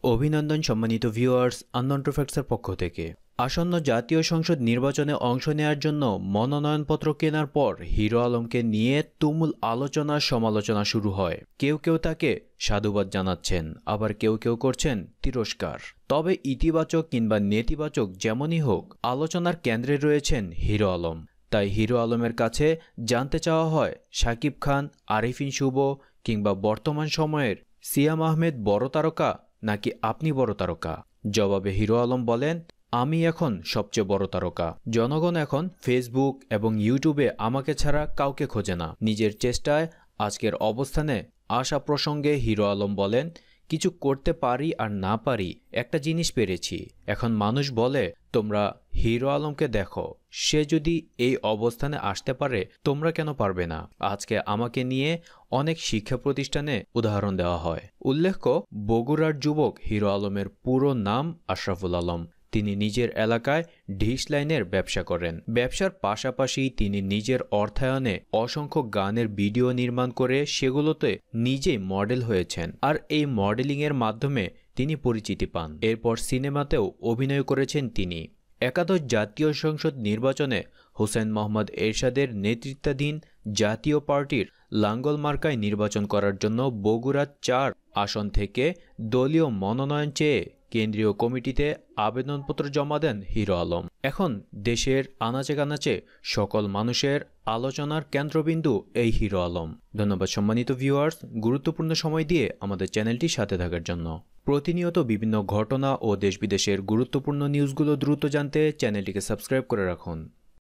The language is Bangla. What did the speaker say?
অভিনন্দন সম্মানিত ভিউয়ার্স, আননোন ফ্যাক্টসের পক্ষ থেকে। আসন্ন জাতীয় সংসদ নির্বাচনে অংশ নেয়ার জন্য মনোনয়নপত্র কেনার পর হিরো আলমকে নিয়ে তুমুল আলোচনা সমালোচনা শুরু হয়। কেউ কেউ তাকে সাধুবাদ জানাচ্ছেন, আবার কেউ কেউ করছেন তিরস্কার। তবে ইতিবাচক কিংবা নেতিবাচক যেমনই হোক, আলোচনার কেন্দ্রে রয়েছেন হিরো আলম। তাই হিরো আলমের কাছে জানতে চাওয়া হয়, শাকিব খান, আরিফিন শুভ কিংবা বর্তমান সময়ের সিয়াম আহমেদ বড় তারকা নাকি আপনি বড় তারকা? জবাবে হিরো আলম বলেন, আমি এখন সবচেয়ে বড় তারকা। জনগণ এখন ফেসবুক এবং ইউটিউবে আমাকে ছাড়া কাউকে খোঁজে না। নিজের চেষ্টায় আজকের অবস্থানে আসা প্রসঙ্গে হিরো আলম বলেন, কিছু করতে পারি আর না পারি, একটা জিনিস পেরেছি। এখন মানুষ বলে, তোমরা হিরো আলমকে দেখো, সে যদি এই অবস্থানে আসতে পারে, তোমরা কেন পারবে না? আজকে আমাকে নিয়ে অনেক শিক্ষা প্রতিষ্ঠানে উদাহরণ দেওয়া হয়। উল্লেখ্য, বগুড়ার যুবক হিরো আলমের পুরো নাম আশরাফুল আলম। তিনি নিজের এলাকায় ডিশ লাইনের ব্যবসা করেন। ব্যবসার পাশাপাশি তিনি নিজের অর্থায়নে অসংখ্য গানের ভিডিও নির্মাণ করে সেগুলোতে নিজেই মডেল হয়েছেন। আর এই মডেলিংয়ের মাধ্যমে তিনি পরিচিতি পান। এরপর সিনেমাতেও অভিনয় করেছেন তিনি। একাদশ জাতীয় সংসদ নির্বাচনে হোসেন মোহাম্মদ এরশাদের নেতৃত্বাধীন জাতীয় পার্টির লাঙ্গল মার্কায় নির্বাচন করার জন্য বগুড়া ৪ আসন থেকে দলীয় মনোনয়ন চেয়ে কেন্দ্রীয় কমিটিতে আবেদনপত্র জমা দেন হিরো আলম। এখন দেশের আনাচে কানাচে সকল মানুষের আলোচনার কেন্দ্রবিন্দু এই হিরো আলম। ধন্যবাদ সম্মানিত ভিউয়ার্স, গুরুত্বপূর্ণ সময় দিয়ে আমাদের চ্যানেলটির সাথে থাকার জন্য। প্রতিনিয়ত বিভিন্ন ঘটনা ও দেশ বিদেশের গুরুত্বপূর্ণ নিউজগুলো দ্রুত জানতে চ্যানেলটিকে সাবস্ক্রাইব করে রাখুন।